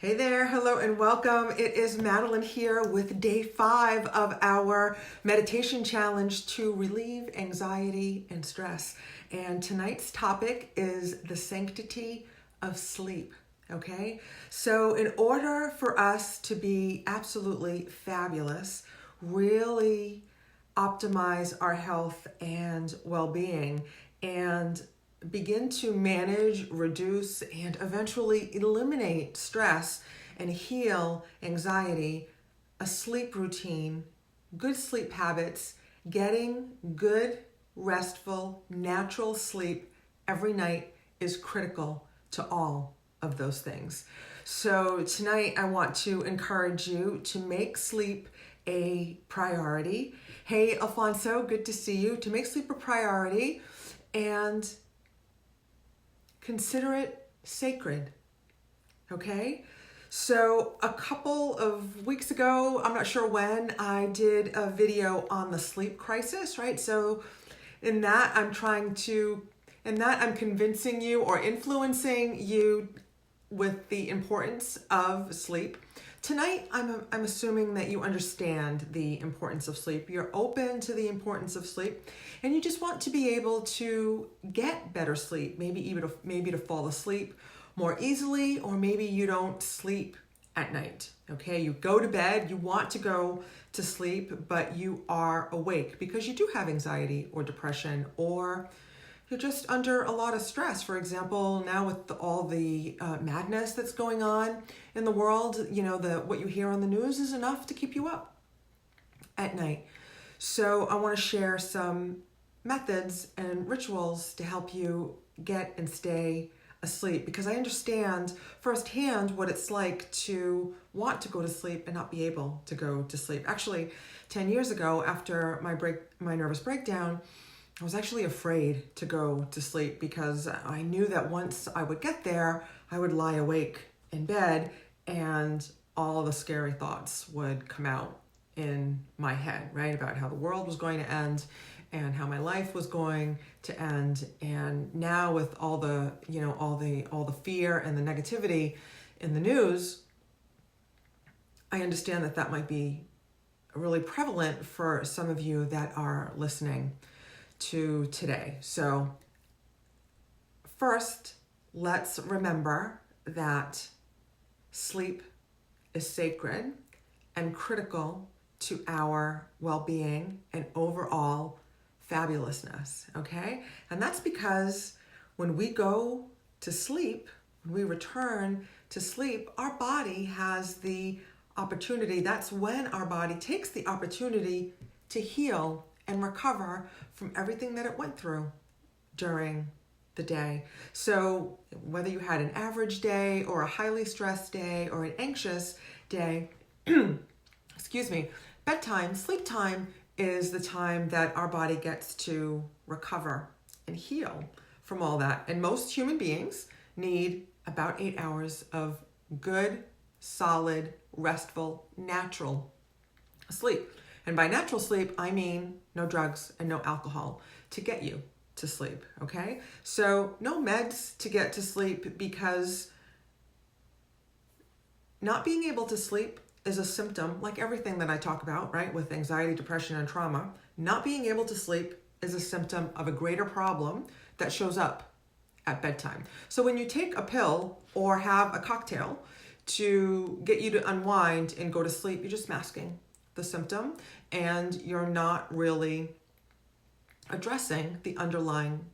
Hey there, hello and welcome. It is Madeline here with day 5 of our meditation challenge to relieve anxiety and stress. And tonight's topic is the sanctity of sleep. Okay, so in order for us to be absolutely fabulous, really optimize our health and well-being, and begin to manage, reduce, and eventually eliminate stress and heal anxiety, a sleep routine, good sleep habits, getting good, restful, natural sleep every night is critical to all of those things. So tonight I want to encourage you to make sleep a priority. Hey, Alfonso, good to see you. To make sleep a priority and consider it sacred, okay? So a couple of weeks ago, I'm not sure when, I did a video on the sleep crisis, right? So in that, I'm convincing you or influencing you with the importance of sleep. Tonight, I'm assuming that you understand the importance of sleep. You're open to the importance of sleep, and you just want to be able to get better sleep, maybe to fall asleep more easily, or maybe you don't sleep at night. Okay, you go to bed, you want to go to sleep, but you are awake because you do have anxiety or depression, or you're just under a lot of stress. For example, now with all the madness that's going on in the world, what you hear on the news is enough to keep you up at night. So I want to share some methods and rituals to help you get and stay asleep, because I understand firsthand what it's like to want to go to sleep and not be able to go to sleep. Actually, 10 years ago, after my nervous breakdown, I was actually afraid to go to sleep because I knew that once I would get there, I would lie awake in bed and all the scary thoughts would come out in my head, right? About how the world was going to end and how my life was going to end. And now with all the fear and the negativity in the news, I understand that might be really prevalent for some of you that are listening to today. So first, let's remember that sleep is sacred and critical to our well-being and overall fabulousness, okay? And that's because when we go to sleep, when we return to sleep, our body has the opportunity, that's when our body takes the opportunity to heal and recover from everything that it went through during the day. So whether you had an average day or a highly stressed day or an anxious day, bedtime, sleep time is the time that our body gets to recover and heal from all that. And most human beings need about 8 hours of good, solid, restful, natural sleep. And by natural sleep, I mean no drugs and no alcohol to get you to sleep, okay? So no meds to get to sleep, because not being able to sleep is a symptom, like everything that I talk about, right? With anxiety, depression, and trauma, not being able to sleep is a symptom of a greater problem that shows up at bedtime. So when you take a pill or have a cocktail to get you to unwind and go to sleep, you're just masking the symptom, and you're not really addressing the underlying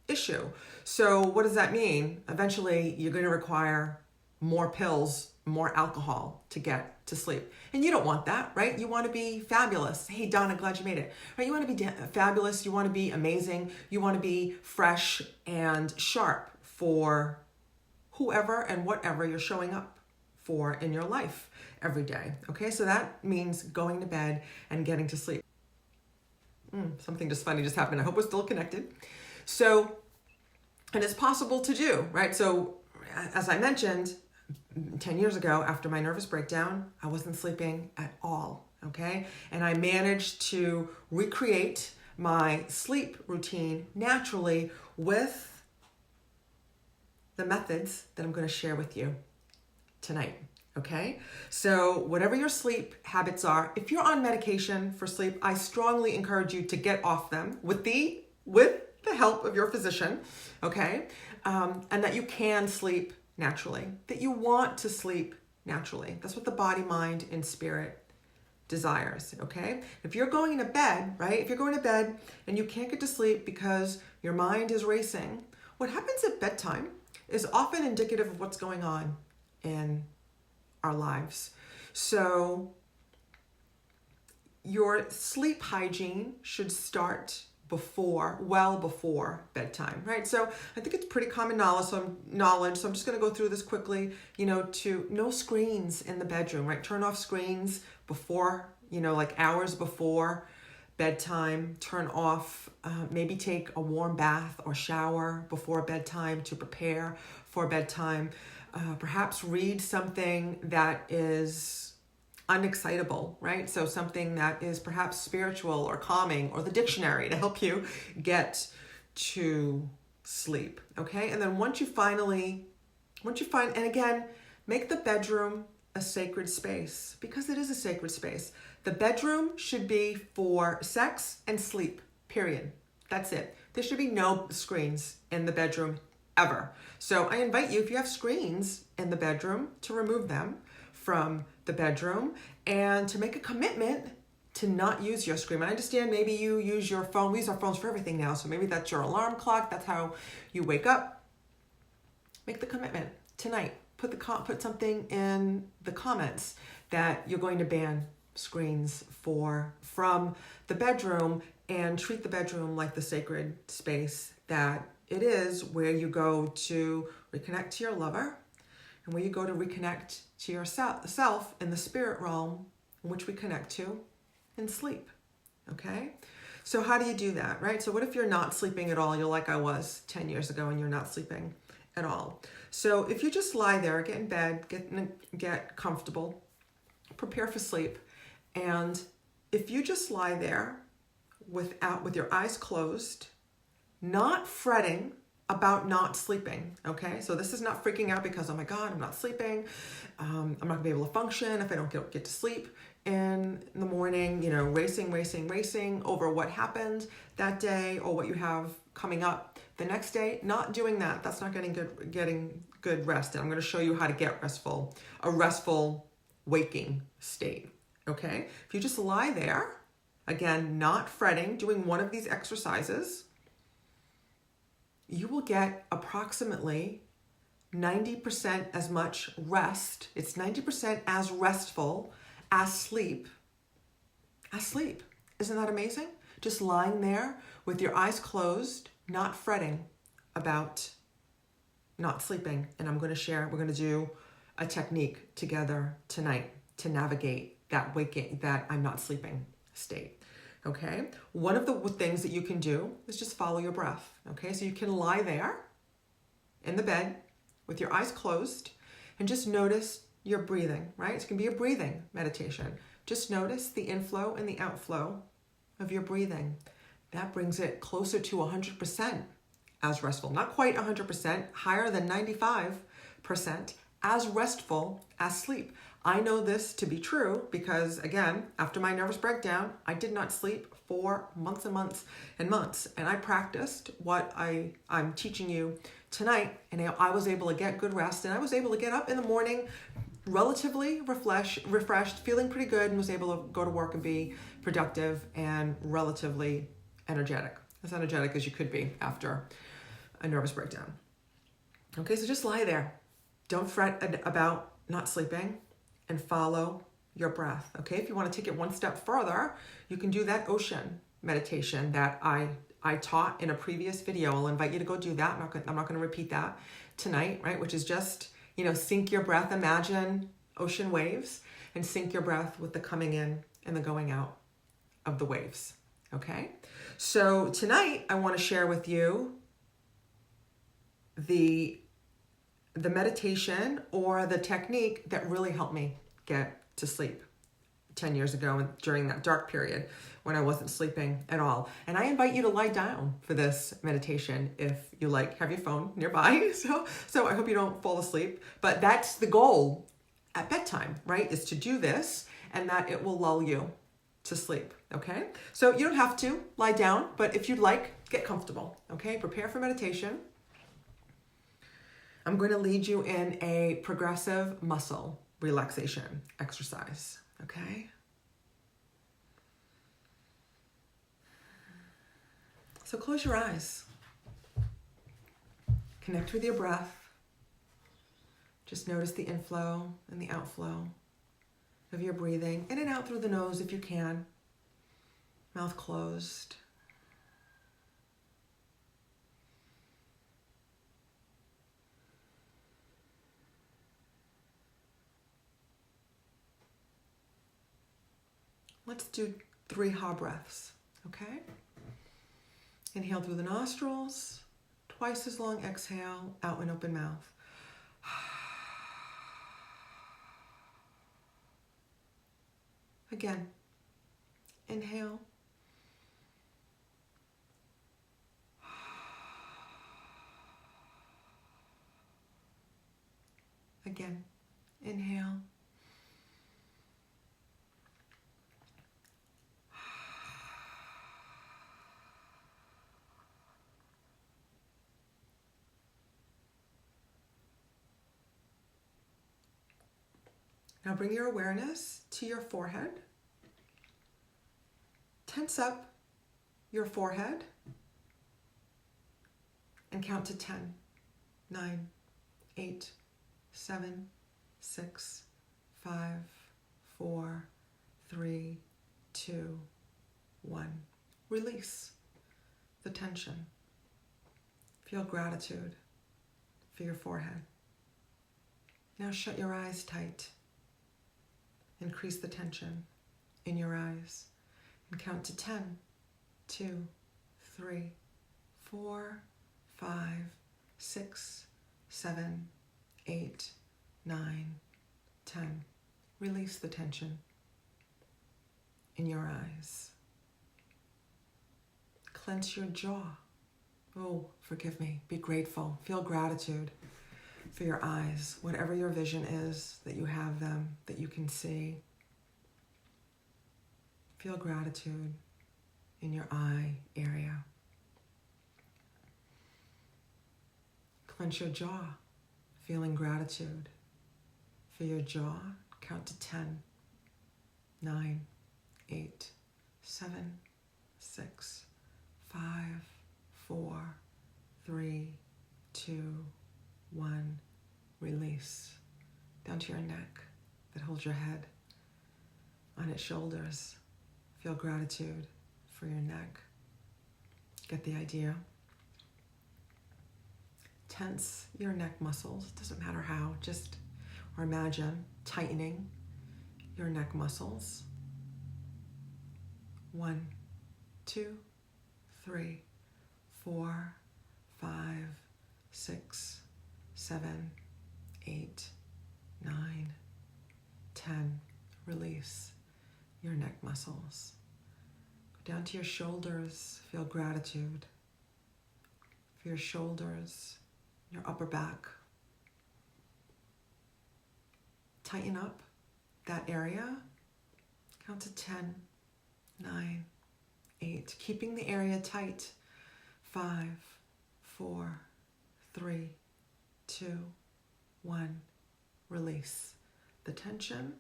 issue. So what does that mean? Eventually, you're going to require more pills, more alcohol to get to sleep. And you don't want that, right? You want to be fabulous. Hey, Donna, glad you made it. Right? You want to be fabulous. You want to be amazing. You want to be fresh and sharp for whoever and whatever you're showing up for in your life every day. Okay, so that means going to bed and getting to sleep. Something just funny just happened. I hope we're still connected. So, and it's possible to do, right? So, as I mentioned, 10 years ago, after my nervous breakdown, I wasn't sleeping at all, okay? And I managed to recreate my sleep routine naturally with the methods that I'm going to share with you tonight. Okay, so whatever your sleep habits are, if you're on medication for sleep, I strongly encourage you to get off them with the help of your physician, okay, and that you can sleep naturally, that you want to sleep naturally. That's what the body, mind, and spirit desires, okay? If you're going to bed, right, if you're going to bed and you can't get to sleep because your mind is racing, what happens at bedtime is often indicative of what's going on in our lives. So your sleep hygiene should start well before bedtime, right? So I think it's pretty common knowledge. So I'm just going to go through this quickly, to no screens in the bedroom, right? Turn off screens before, like hours before bedtime. Turn off, maybe take a warm bath or shower before bedtime to prepare for bedtime. Perhaps read something that is unexcitable, right? So something that is perhaps spiritual or calming, or the dictionary to help you get to sleep, okay? And then once you find, and again, make the bedroom a sacred space, because it is a sacred space. The bedroom should be for sex and sleep, period. That's it. There should be no screens in the bedroom ever. So I invite you, if you have screens in the bedroom, to remove them from the bedroom and to make a commitment to not use your screen. I understand maybe you use your phone. We use our phones for everything now. So maybe that's your alarm clock. That's how you wake up. Make the commitment tonight. Put something in the comments that you're going to ban screens from the bedroom, and treat the bedroom like the sacred space that it is, where you go to reconnect to your lover, and where you go to reconnect to yourself in the spirit realm, in which we connect to in sleep, okay? So how do you do that, right? So what if you're not sleeping at all? You're like I was 10 years ago and you're not sleeping at all. So if you just lie there, get in bed, get comfortable, prepare for sleep, and if you just lie there with your eyes closed, not fretting about not sleeping, okay? So this is not freaking out because, oh my God, I'm not sleeping. I'm not gonna be able to function if I don't get to sleep in the morning, racing over what happened that day or what you have coming up the next day. Not doing that. That's not getting good rest. And I'm gonna show you how to get a restful waking state, okay? If you just lie there, again, not fretting, doing one of these exercises, you will get approximately 90% as much rest. It's 90% as restful as sleep. Isn't that amazing? Just lying there with your eyes closed, not fretting about not sleeping. And we're going to do a technique together tonight to navigate that I'm not sleeping state. Okay, one of the things that you can do is just follow your breath. Okay, so you can lie there in the bed with your eyes closed and just notice your breathing, right? It's going to be a breathing meditation. Just notice the inflow and the outflow of your breathing. That brings it closer to 100% as restful. Not quite 100%, higher than 95% as restful as sleep. I know this to be true because, again, after my nervous breakdown, I did not sleep for months and months and months. And I practiced what I'm teaching you tonight, and I was able to get good rest, and I was able to get up in the morning relatively refreshed, feeling pretty good, and was able to go to work and be productive and relatively energetic. As energetic as you could be after a nervous breakdown. Okay, so just lie there. Don't fret about not sleeping, and follow your breath, okay? If you want to take it one step further, you can do that ocean meditation that I taught in a previous video. I'll invite you to go do that. I'm not going to repeat that tonight, right? Which is just, sync your breath. Imagine ocean waves and sync your breath with the coming in and the going out of the waves, okay? So tonight, I want to share with you the meditation or the technique that really helped me get to sleep 10 years ago and during that dark period when I wasn't sleeping at all. And I invite you to lie down for this meditation if you like. Have your phone nearby. So I hope you don't fall asleep. But that's the goal at bedtime, right? Is to do this, and that it will lull you to sleep, okay? So you don't have to lie down, but if you'd like, get comfortable, okay? Prepare for meditation. I'm going to lead you in a progressive muscle relaxation exercise, okay? So close your eyes. Connect with your breath. Just notice the inflow and the outflow of your breathing, in and out through the nose if you can. Mouth closed. Let's do 3 ha breaths, okay? Inhale through the nostrils, twice as long exhale, out and open mouth. Again, inhale. Again, inhale. Now bring your awareness to your forehead. Tense up your forehead and count to 10. 9, 8, 7, 6, 5, 4, 3, 2, 1. Release the tension. Feel gratitude for your forehead. Now shut your eyes tight. Increase the tension in your eyes and count to 10, 2, 3, 4, 5, 6, 7, 8, 9, 10. Release the tension in your eyes. Clench your jaw. Oh, forgive me. Be grateful. Feel gratitude for your eyes, whatever your vision is, that you have them, that you can see. Feel gratitude in your eye area. Clench your jaw, feeling gratitude for your jaw. Count to 10, 9, 8, 7, 6, 5, 4, 3, 2, 1. Release down to your neck that holds your head. On its shoulders, feel gratitude for your neck. Get the idea? Tense your neck muscles. Doesn't matter how, just or imagine tightening your neck muscles. 1, 2, 3, 4, 5, 6, 7, 8, 9, 10. Release your neck muscles. Go down to your shoulders. Feel gratitude for your shoulders, your upper back. Tighten up that area. Count to 10, 9, 8. Keeping the area tight. 5, 4, 3, 2, 1. Release the tension.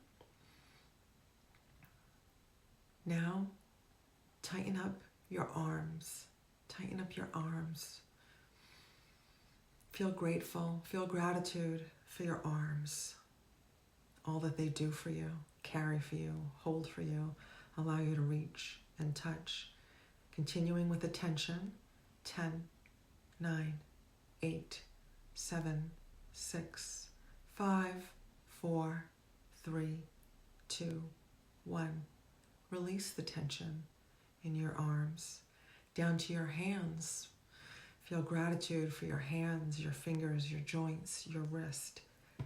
Now, tighten up your arms. Tighten up your arms. Feel grateful. Feel gratitude for your arms. All that they do for you, carry for you, hold for you, allow you to reach and touch. Continuing with the tension. 10, 9, 8, 7, 6, 5, 4, 3, 2, 1. Release the tension in your arms. Down to your hands. Feel gratitude for your hands, your fingers, your joints, your wrist.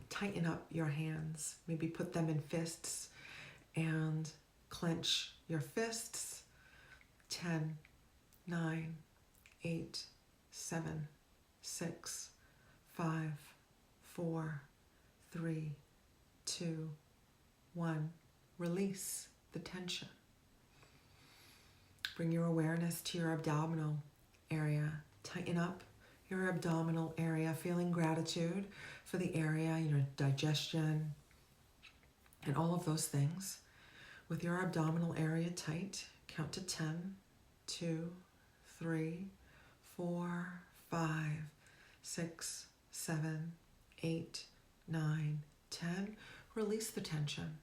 Tighten up your hands. Maybe put them in fists and clench your fists. 10, 9, 8, 7, 6, 5, 4, 3, 2, 2, 1. Release the tension. Bring your awareness to your abdominal area. Tighten up your abdominal area, feeling gratitude for the area, your digestion, and all of those things. With your abdominal area tight, count to 10, 2, 3, 4, 5, 6, 7, 8, 9, 10. Release the tension.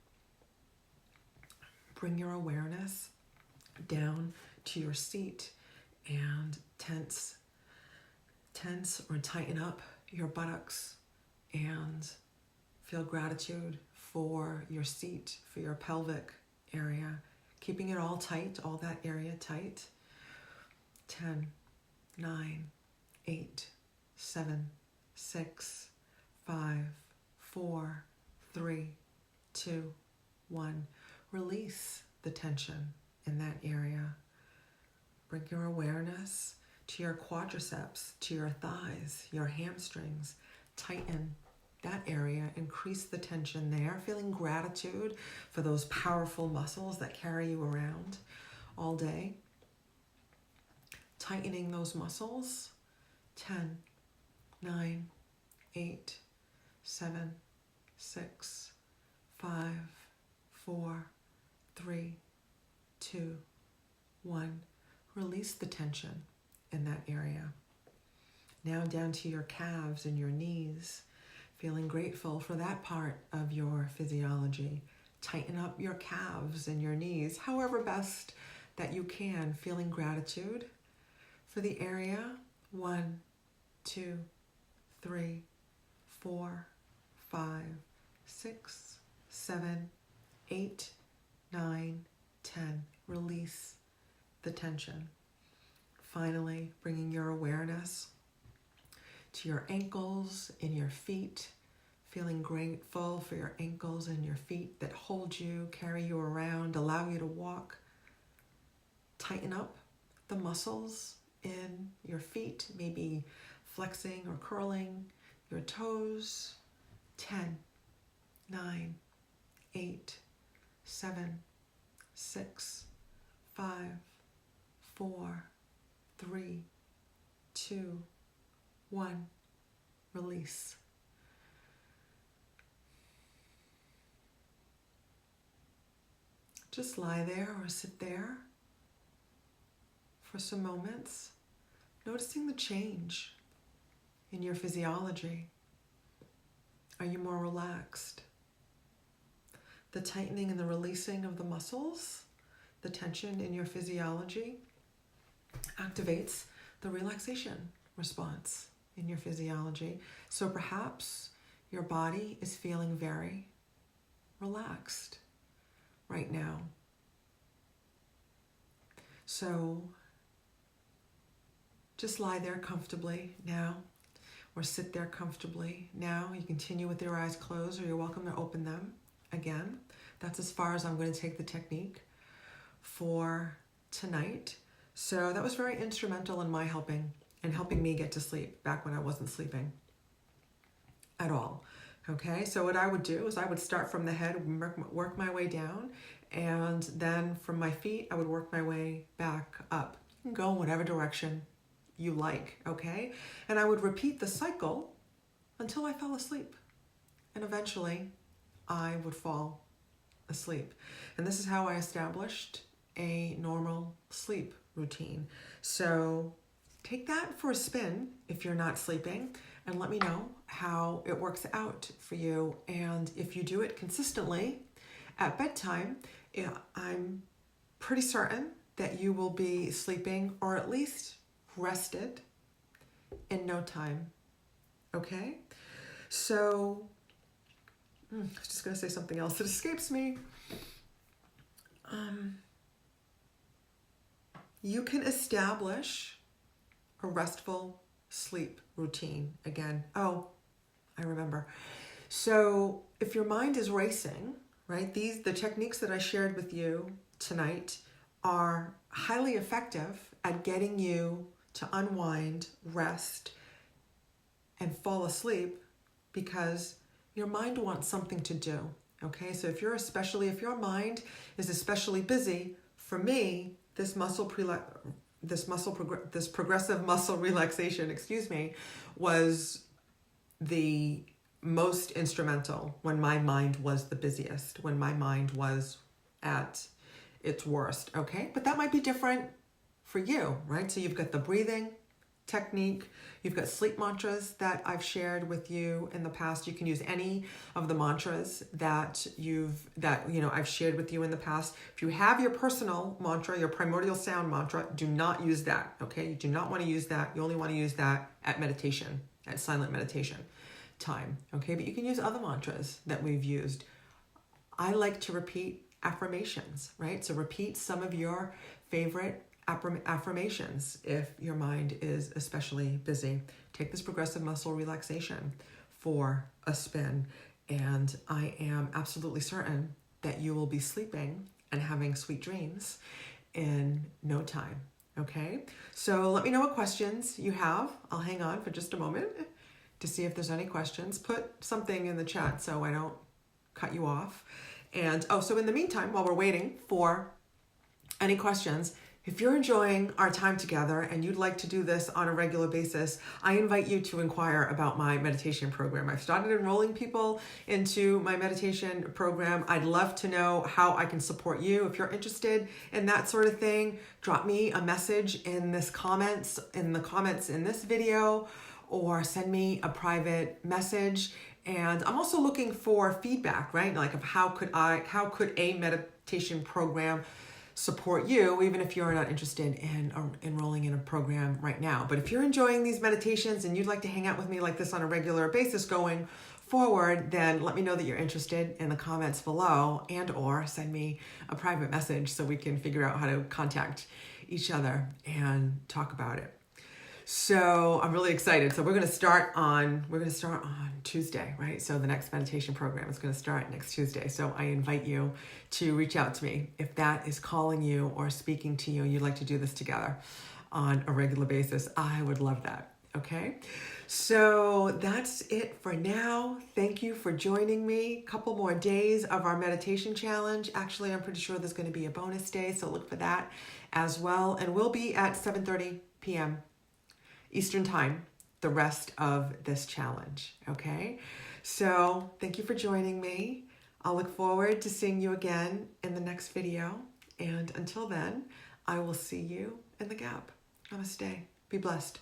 Bring your awareness down to your seat and tense or tighten up your buttocks and feel gratitude for your seat, for your pelvic area, keeping it all tight, all that area tight. 10, 9, 8, 7, 6, 5, 4, 3, 2, 1. Release the tension in that area. Bring your awareness to your quadriceps, to your thighs, your hamstrings. Tighten that area, increase the tension there, feeling gratitude for those powerful muscles that carry you around all day. Tightening those muscles. 10, 9, 8, 7, 6, 5, 4, 3, 2, 1. Release the tension in that area. Now down to your calves and your knees, feeling grateful for that part of your physiology. Tighten up your calves and your knees, however best that you can, feeling gratitude for the area. 1, 2, 3, 4, 5, 6, 7, 8, 9, 10. Release the tension. Finally, bringing your awareness to your ankles and your feet, feeling grateful for your ankles and your feet that hold you, carry you around, allow you to walk. Tighten up the muscles in your feet, maybe flexing or curling your toes. 10, 9, 8, 7, 6, 5, 4, 3, 2, 1. Release. Just lie there or sit there for some moments, noticing the change in your physiology. Are you more relaxed? The tightening and the releasing of the muscles, the tension in your physiology, activates the relaxation response in your physiology. So perhaps your body is feeling very relaxed right now. So just lie there comfortably now, or sit there comfortably now. You continue with your eyes closed, or you're welcome to open them again. That's as far as I'm going to take the technique for tonight. So that was very instrumental in my helping me get to sleep back when I wasn't sleeping at all. Okay, so what I would do is I would start from the head, work my way down, and then from my feet, I would work my way back up. You can go in whatever direction you like, okay? And I would repeat the cycle until I fell asleep. And eventually, I would fall asleep. And this is how I established a normal sleep routine. So take that for a spin if you're not sleeping, and let me know how it works out for you. And if you do it consistently at bedtime, I'm pretty certain that you will be sleeping, or at least rested, in no time. Okay? So, I was just going to say something else that escapes me. You can establish a restful sleep routine again. Oh, I remember. So if your mind is racing, right, the techniques that I shared with you tonight are highly effective at getting you to unwind, rest, and fall asleep, because your mind wants something to do. Okay, so if your mind is especially busy, for me, this progressive muscle relaxation, was the most instrumental when my mind was the busiest, when my mind was at its worst. Okay, but that might be different for you, right? So you've got the breathing technique, you've got sleep mantras that I've shared with you in the past. You can use any of the mantras that I've shared with you in the past. If you have your personal mantra, your primordial sound mantra, do not use that. Okay, you do not want to use that. You only want to use that at meditation, at silent meditation time. Okay, but you can use other mantras that we've used. I like to repeat affirmations, right? So repeat some of your favorite affirmations if your mind is especially busy. Take this progressive muscle relaxation for a spin, and I am absolutely certain that you will be sleeping and having sweet dreams in no time. Okay, so let me know what questions you have. I'll hang on for just a moment to see if there's any questions. Put something in the chat so I don't cut you off. And so in the meantime, while we're waiting for any questions, if you're enjoying our time together and you'd like to do this on a regular basis, I invite you to inquire about my meditation program. I've started enrolling people into my meditation program. I'd love to know how I can support you. If you're interested in that sort of thing, drop me a message in the comments in this video, or send me a private message. And I'm also looking for feedback, right? Like of how could a meditation program support you, even if you're not interested in enrolling in a program right now. But if you're enjoying these meditations and you'd like to hang out with me like this on a regular basis going forward, then let me know that you're interested in the comments below, and or send me a private message so we can figure out how to contact each other and talk about it. So I'm really excited. So we're going to start on Tuesday, right? So the next meditation program is going to start next Tuesday. So I invite you to reach out to me if that is calling you or speaking to you. You'd like to do this together on a regular basis. I would love that. Okay. So that's it for now. Thank you for joining me. A couple more days of our meditation challenge. Actually, I'm pretty sure there's going to be a bonus day, so look for that as well. And we'll be at 7:30 p.m. Eastern Time the rest of this challenge. Okay. So thank you for joining me. I'll look forward to seeing you again in the next video. And until then, I will see you in the gap. Namaste. Be blessed.